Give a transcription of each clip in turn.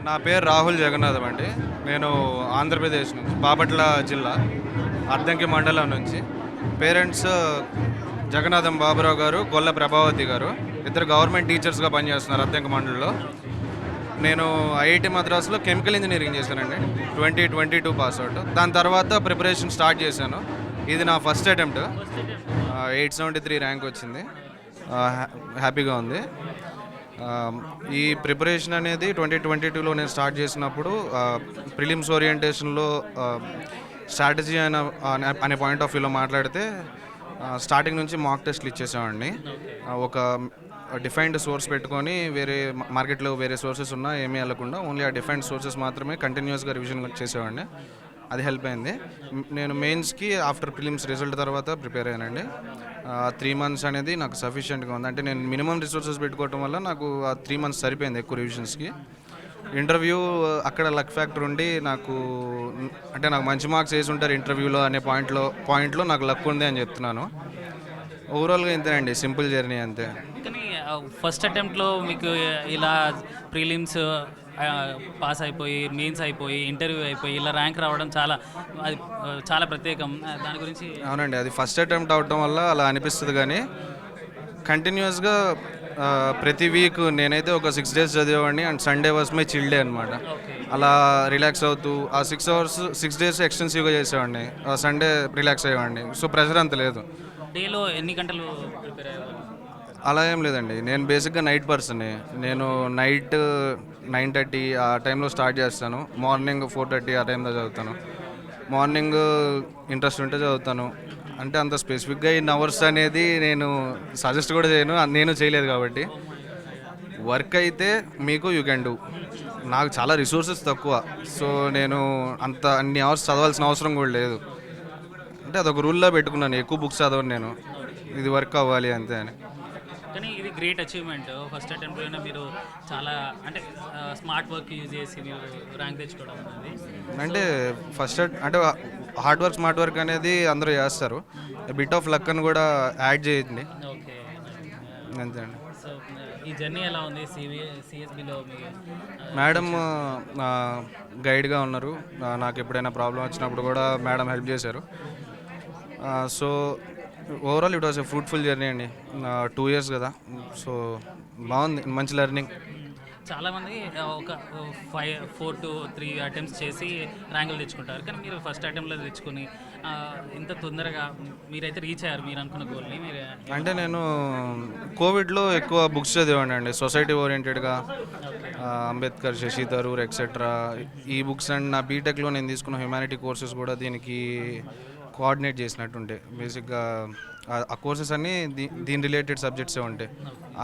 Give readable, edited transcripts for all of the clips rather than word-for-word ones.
నా పేరు రాహుల్ జగన్నాథం అండి. నేను ఆంధ్రప్రదేశ్ నుంచి బాపట్ల జిల్లా అద్దంకి మండలం నుంచి. పేరెంట్స్ జగన్నాథం బాబురావు గారు, గొల్ల ప్రభావతి గారు. ఇద్దరు గవర్నమెంట్ టీచర్స్గా పనిచేస్తున్నారు అద్దంకి మండలంలో. నేను ఐఐటి మద్రాసులో కెమికల్ ఇంజనీరింగ్ చేశానండి. 2022 పాస్ అవుట్. దాని తర్వాత ప్రిపరేషన్ స్టార్ట్ చేశాను. ఇది నా ఫస్ట్ అటెంప్ట్. 873 ర్యాంక్ వచ్చింది. హ్యాపీగా ఉంది. ఈ ప్రిపరేషన్ అనేది 2022లో నేను స్టార్ట్ చేసినప్పుడు ప్రిలిమ్స్ ఓరియంటేషన్లో స్ట్రాటజీ అనే పాయింట్ ఆఫ్ వ్యూలో మాట్లాడితే స్టార్టింగ్ నుంచి మాక్ టెస్ట్లు ఇచ్చేసామండి. ఒక డిఫైన్డ్ సోర్స్ పెట్టుకొని వేరే మార్కెట్లో వేరే సోర్సెస్ ఉన్నా ఏమీ వెళ్ళకుండా ఓన్లీ ఆ డిఫైన్డ్ సోర్సెస్ మాత్రమే కంటిన్యూస్గా రివిజన్ చేసేవాడిని. అది హెల్ప్ అయింది. నేను మెయిన్స్కి ఆఫ్టర్ ప్రిలిమ్స్ రిజల్ట్ తర్వాత ప్రిపేర్ అయ్యానండి. 3 months అనేది నాకు సఫిషియెంట్గా ఉంది. అంటే నేను మినిమం రిసోర్సెస్ పెట్టుకోవటం వల్ల నాకు ఆ 3 months సరిపోయింది ఎక్కువ రివిజన్స్కి. ఇంటర్వ్యూ అక్కడ లక్ ఫ్యాక్టర్ ఉండి నాకు మంచి మార్క్స్ వేసి ఉంటారు ఇంటర్వ్యూలో అనే పాయింట్లో నాకు లక్ ఉంది అని చెప్తున్నాను. ఓవరాల్గా ఇంతేనండి, సింపుల్ జర్నీ అంతే. కానీ ఫస్ట్ అటెంప్ట్లో మీకు ఇలా ప్రీలిమ్స్ పాస్ అయిపోయి, మెయిన్స్ అయిపోయి, ఇంటర్వ్యూ అయిపోయి ఇలా ర్యాంక్ రావడం అది చాలా ప్రత్యేకం. దాని గురించి అవునండి, అది ఫస్ట్ అటెంప్ట్ అవడం వల్ల అలా అనిపిస్తుంది. కానీ కంటిన్యూస్గా ప్రతి వీక్ నేనైతే ఒక 6 days చదివేవాడిని. And Sunday was my chill day అనమాట. అలా రిలాక్స్ అవుతూ ఆ 6 days ఎక్స్టెన్సివ్గా చేసేవాడిని. సండే రిలాక్స్ అయ్యేవాడిని. సో ప్రెషర్ అంత లేదు. డేలో ఎన్ని గంటలు ప్రిపేర్ అయ్యేవారు? అలా ఏం లేదండి, నేను బేసిక్గా నైట్ పర్సన్ని. నేను నైట్ 9:30 ఆ టైంలో స్టార్ట్ చేస్తాను. మార్నింగ్ 4:30 ఆ టైంలో చదువుతాను. మార్నింగ్ ఇంట్రెస్ట్ ఉంటే చదువుతాను. అంటే అంత స్పెసిఫిక్గా ఇన్ అవర్స్ అనేది నేను సజెస్ట్ కూడా చేయను, నేను చేయలేదు కాబట్టి. వర్క్ అయితే మీకు యూ కెన్ డూ. నాకు చాలా రిసోర్సెస్ తక్కువ. సో నేను అన్ని అవర్స్ చదవాల్సిన అవసరం కూడా లేదు. అంటే అదొక రూల్లో పెట్టుకున్నాను, ఎక్కువ బుక్స్ చదవను నేను, ఇది వర్క్ అవ్వాలి అంతే అని. కానీ ఇది గ్రేట్ అచీవ్మెంట్. ఫస్ట్ అటెంప్ట్లోనే మీరు చాలా స్మార్ట్ వర్క్ యూజ్ చేసి మీరు ర్యాంక్ తెచ్చుకోవడం అనేది. అంటే హార్డ్ వర్క్ స్మార్ట్ వర్క్ అనేది అందరూ చేస్తారు. బిట్ ఆఫ్ లక్ అని కూడా యాడ్ చేయండి. ఓకే, అంతే అండి. సో ఈ జర్నీ ఎలా ఉంది? సిఎస్బిలో మీ మేడం గైడ్గా ఉన్నారు. నాకు ఎప్పుడైనా ప్రాబ్లం వచ్చినప్పుడు కూడా మేడం హెల్ప్ చేశారు. So overall it was a fruitful journey అండి. 2 years కదా, సో బాగుంది, మంచి లెర్నింగ్. చాలామంది ఒక 4 to 3 అటెంప్ట్స్ చేసి ర్యాంకులు తెచ్చుకుంటారు. కానీ మీరు ఫస్ట్ అటెంప్ట్లో తెచ్చుకుని ఇంత తొందరగా మీరైతే రీచ్ అయ్యారు మీరు అనుకున్న గోల్ని. మీరు అంటే నేను కోవిడ్లో ఎక్కువ బుక్స్ చదివాను అండి, సొసైటీ ఓరియంటెడ్గా. అంబేద్కర్, శశి థరూర్ ఎక్సెట్రా ఈ బుక్స్. అండ్ నా బీటెక్లో నేను తీసుకున్న హ్యుమానిటీ కోర్సెస్ కూడా దీనికి కోఆర్డినేట్ చేసినట్టుంటే. బేసిక్గా ఆ కోర్సెస్ అన్నీ దీని రిలేటెడ్ సబ్జెక్ట్సే ఉంటాయి,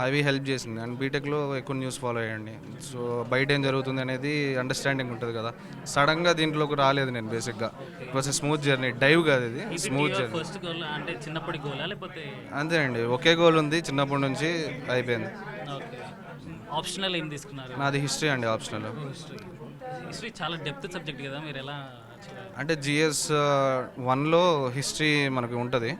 అవి హెల్ప్ చేసింది. అండ్ బీటెక్లో ఎక్కువ న్యూస్ ఫాలో అయ్యండి. సో బయట ఏం జరుగుతుంది అనేది అండర్స్టాండింగ్ ఉంటుంది కదా. సడన్గా దీంట్లోకి రాలేదు నేను. బేసిక్గా it was a smooth journey, డైవ్ కాదు ఇది, స్మూత్ జర్నీ. ఫస్ట్ గోల్ అంటే చిన్నప్పటి గోలా లేకపోతే? అంతే అండి, ఒకే గోల్ ఉంది చిన్నప్పటి నుంచి, అయిపోయింది. ఓకే, ఆప్షనల్ ఏం తీసుకున్నారు? నాది హిస్టరీ అండి, ఆప్షనల్. హిస్టరీ చాలా డెప్త్ సబ్జెక్ట్ కదా, మీరు ఎలా? అంటే GS 1లో హిస్టరీ మనకి ఉంటుంది.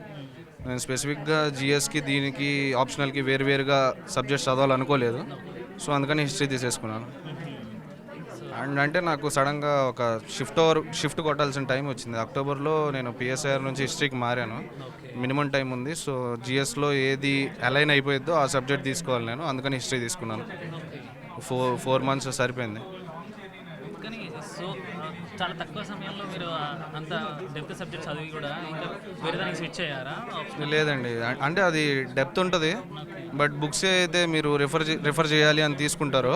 నేను స్పెసిఫిక్గా GSకి దీనికి ఆప్షనల్కి వేరువేరుగా సబ్జెక్ట్స్ చదవాలనుకోలేదు. సో అందుకని హిస్టరీ తీసేసుకున్నాను. అండ్ అంటే నాకు సడన్గా ఒక షిఫ్ట్ కొట్టాల్సిన టైం వచ్చింది. అక్టోబర్లో నేను PSIR నుంచి హిస్టరీకి మారాను. మినిమం టైం ఉంది. సో GSలో ఏది అలైన్ అయిపోయిద్దో ఆ సబ్జెక్ట్ తీసుకోవాలి నేను, అందుకని హిస్టరీ తీసుకున్నాను. 4 months సరిపోయింది. కానీ సో చాలా తక్కువ సమయంలో మీరు అంత డెప్త్ సబ్జెక్ట్ చదివి కూడా ఇంకా వేరే దానికి స్విచ్ అయ్యారా? లేదండి, అంటే అది డెప్త్ ఉంటుంది. బట్ బుక్స్ అయితే మీరు రిఫర్ చేయాలి అని తీసుకుంటారో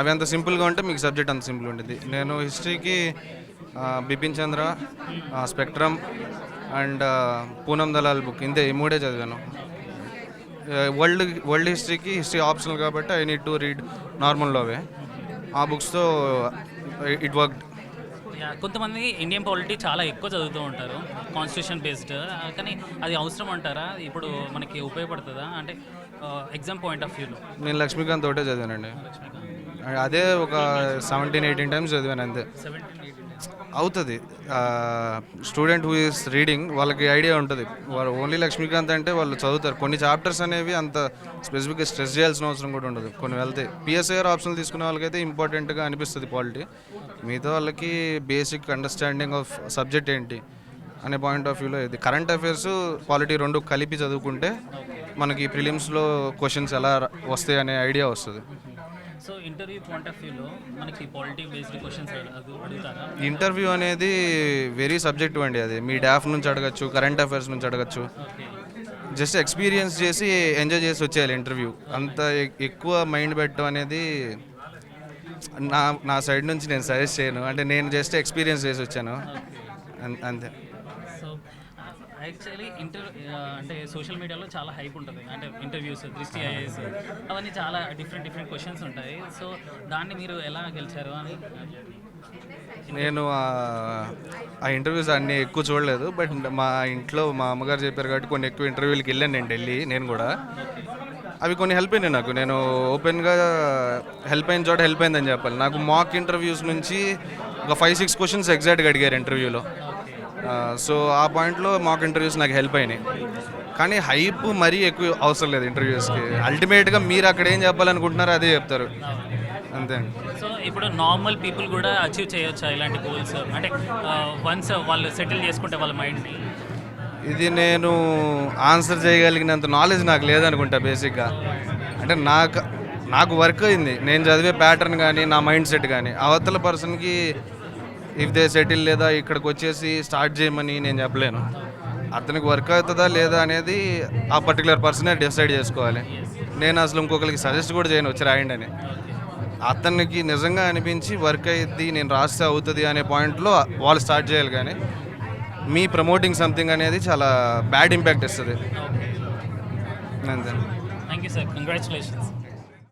అవి అంత సింపుల్గా ఉంటే మీకు సబ్జెక్ట్ అంత సింపుల్ ఉంటుంది. నేను హిస్టరీకి Bipin Chandra, Spectrum and Poonam Dalal book, ఇంతే, ఈ 3 చదివాను. వరల్డ్ హిస్టరీ ఆప్షనల్ కాబట్టి I need to read normal లోవే. ఆ బుక్స్తో ఇట్ వర్క్డ్. కొంతమంది ఇండియన్ పాలిటీ చాలా ఎక్కువ చదువుతూ ఉంటారు, కాన్స్టిట్యూషన్ బేస్డ్. కానీ అది అవసరం అంటారా? ఇప్పుడు మనకి ఉపయోగపడుతుందా? అంటే ఎగ్జామ్ పాయింట్ ఆఫ్ వ్యూలో. నేను లక్ష్మీకాంత్ తోటే చదివానండి. అదే ఒక 17-18 times చదివాను అంతే. 17-18 అవుతుంది. స్టూడెంట్ హూ ఈస్ రీడింగ్ వాళ్ళకి ఐడియా ఉంటుంది. వాళ్ళు ఓన్లీ లక్ష్మీకాంత్ అంటే వాళ్ళు చదువుతారు. కొన్ని చాప్టర్స్ అనేవి అంత స్పెసిఫిక్గా స్ట్రెస్ చేయాల్సిన అవసరం కూడా ఉండదు. కొన్ని వెళ్తాయి. పిఎస్ఐఆర్ ఆప్షన్లు తీసుకునే వాళ్ళకైతే ఇంపార్టెంట్గా అనిపిస్తుంది పాలిటీ. మిగతా వాళ్ళకి బేసిక్ అండర్స్టాండింగ్ ఆఫ్ సబ్జెక్ట్ ఏంటి అనే పాయింట్ ఆఫ్ వ్యూలో ఇది కరెంట్ అఫైర్స్ పాలిటీ రెండు కలిపి చదువుకుంటే మనకి ప్రిలిమ్స్లో క్వశ్చన్స్ ఎలా వస్తాయి అనే ఐడియా వస్తుంది. సో ఇంటర్వ్యూ పాయింట్ ఆఫ్ వ్యూలో మనకి పాలిటీ బేస్డ్ క్వశ్చన్స్ అడుగుతారా? ఇంటర్వ్యూ అనేది వెరీ సబ్జెక్టివ్ అండి. అది మీ డాఫ్ నుంచి అడగచ్చు, కరెంట్ అఫైర్స్ నుంచి అడగచ్చు. జస్ట్ ఎక్స్పీరియన్స్ చేసి ఎంజాయ్ చేసి వచ్చేయాలి ఇంటర్వ్యూ. అంత ఎక్కువ మైండ్ పెట్టడం అనేది నా సైడ్ నుంచి నేను సజెస్ట్ చేయను. అంటే నేను జస్ట్ ఎక్స్పీరియన్స్ చేసి వచ్చాను అంతే. సో యాక్చువల్లీ అంటే సోషల్ మీడియాలో చాలా హైప్ ఉంటుంది. అంటే ఇంటర్వ్యూస్, దృష్టి ఐఏఎస్ అవన్నీ చాలా డిఫరెంట్ క్వశ్చన్స్ ఉంటాయి. సో దాన్ని మీరు ఎలా గెలిచారు అని? నేను ఆ ఇంటర్వ్యూస్ అన్నీ ఎక్కువ చూడలేదు. బట్ మా ఇంట్లో మా అమ్మగారు చెప్పారు కాబట్టి కొన్ని ఎక్కువ ఇంటర్వ్యూలకి వెళ్ళాను నేను ఢిల్లీ. నేను కూడా అవి కొన్ని హెల్ప్ అయినాయి నాకు. నేను ఓపెన్గా హెల్ప్ అయిన చోట హెల్ప్ అయిందని చెప్పాలి. నాకు మాక్ ఇంటర్వ్యూస్ నుంచి ఒక 5-6 క్వశ్చన్స్ ఎగ్జాక్ట్గా అడిగారు ఇంటర్వ్యూలో. సో ఆ పాయింట్లో మాక్ ఇంటర్వ్యూస్ నాకు హెల్ప్ అయినాయి. కానీ హైప్ మరీ ఎక్కువ అవసరం లేదు ఇంటర్వ్యూస్కి. అల్టిమేట్గా మీరు అక్కడ ఏం చెప్పాలనుకుంటున్నారో అదే చెప్తారు అంతే. సో ఇప్పుడు నార్మల్ పీపుల్ కూడా అచీవ్ చేయొచ్చా ఇలాంటి గోల్స్? అంటే వన్స్ వాళ్ళు సెటిల్ చేసుకుంటే వాళ్ళ మైండ్ని. ఇది నేను ఆన్సర్ చేయగలిగినంత నాలెడ్జ్ నాకు లేదనుకుంటా బేసిక్గా. అంటే నాకు వర్క్ అయింది. నేను చదివే ప్యాటర్న్ కానీ నా మైండ్ సెట్ కానీ అవతల పర్సన్కి ఇఫ్ దే సెటిల్ లేదా ఇక్కడికి వచ్చేసి స్టార్ట్ చేయమని నేను చెప్పలేను. అతనికి వర్క్ అవుతుందా లేదా అనేది ఆ పర్టికులర్ పర్సనే డిసైడ్ చేసుకోవాలి. నేను అసలు ఇంకొకరికి సజెస్ట్ కూడా చేయను వచ్చి రాయండి అని. అతనికి నిజంగా అనిపించి వర్క్ అయ్యిద్ది, నేను రాస్తే అవుతుంది అనే పాయింట్లో వాళ్ళు స్టార్ట్ చేయాలి. కానీ మీ ప్రమోటింగ్ సంథింగ్ అనేది చాలా బ్యాడ్ ఇంపాక్ట్ ఇస్తుంది అంతే. Thank you sir, congratulations.